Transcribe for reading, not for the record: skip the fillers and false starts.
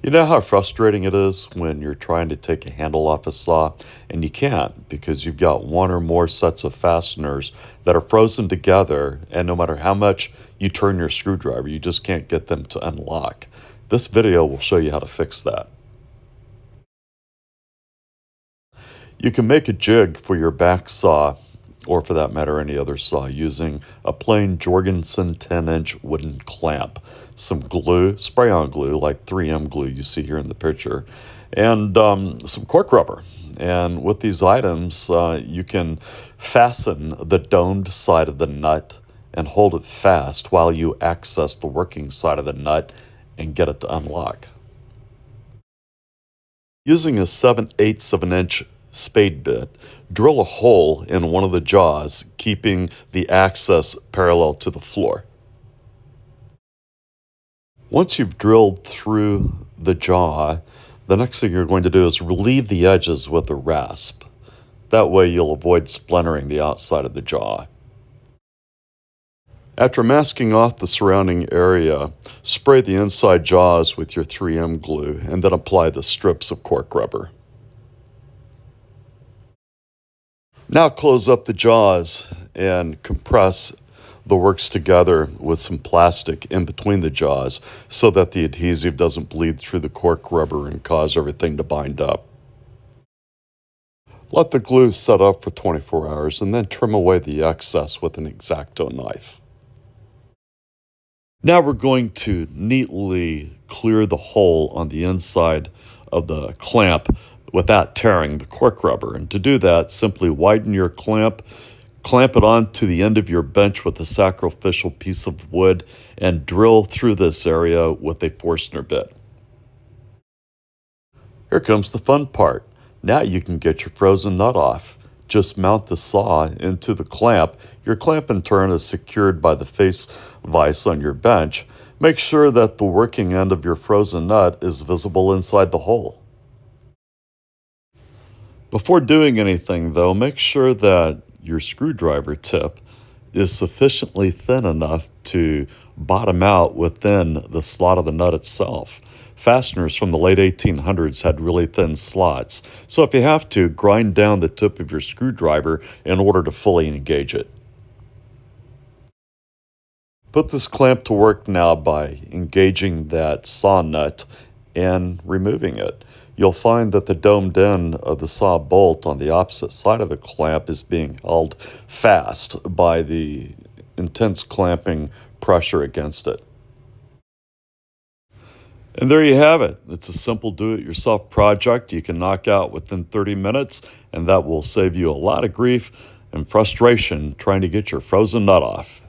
You know how frustrating it is when you're trying to take a handle off a saw and you can't because you've got one or more sets of fasteners that are frozen together, and no matter how much you turn your screwdriver, you just can't get them to unlock. This video will show you how to fix that. You can make a jig for your back saw, or for that matter, any other saw, using a plain Jorgensen 10-inch wooden clamp, some glue, spray-on glue like 3M glue you see here in the picture, and some cork rubber. And with these items, you can fasten the domed side of the nut and hold it fast while you access the working side of the nut and get it to unlock. Using a 7/8 of an inch spade bit, drill a hole in one of the jaws, keeping the access parallel to the floor. Once you've drilled through the jaw, the next thing you're going to do is relieve the edges with a rasp. That way you'll avoid splintering the outside of the jaw. After masking off the surrounding area, spray the inside jaws with your 3M glue and then apply the strips of cork rubber. Now close up the jaws and compress the works together with some plastic in between the jaws so that the adhesive doesn't bleed through the cork rubber and cause everything to bind up. Let the glue set up for 24 hours and then trim away the excess with an X-Acto knife. Now we're going to neatly clear the hole on the inside of the clamp without tearing the cork rubber. And to do that, simply widen your clamp it onto the end of your bench with a sacrificial piece of wood, and drill through this area with a Forstner bit. Here comes the fun part. Now you can get your frozen nut off. Just mount the saw into the clamp. Your clamp in turn is secured by the face vise on your bench. Make sure that the working end of your frozen nut is visible inside the hole. Before doing anything though, make sure that your screwdriver tip is sufficiently thin enough to bottom out within the slot of the nut itself. Fasteners from the late 1800s had really thin slots, so if you have to, grind down the tip of your screwdriver in order to fully engage it. Put this clamp to work now by engaging that saw nut and removing it. You'll find that the domed end of the saw bolt on the opposite side of the clamp is being held fast by the intense clamping pressure against it. And there you have it. It's a simple do-it-yourself project you can knock out within 30 minutes, and that will save you a lot of grief and frustration trying to get your frozen nut off.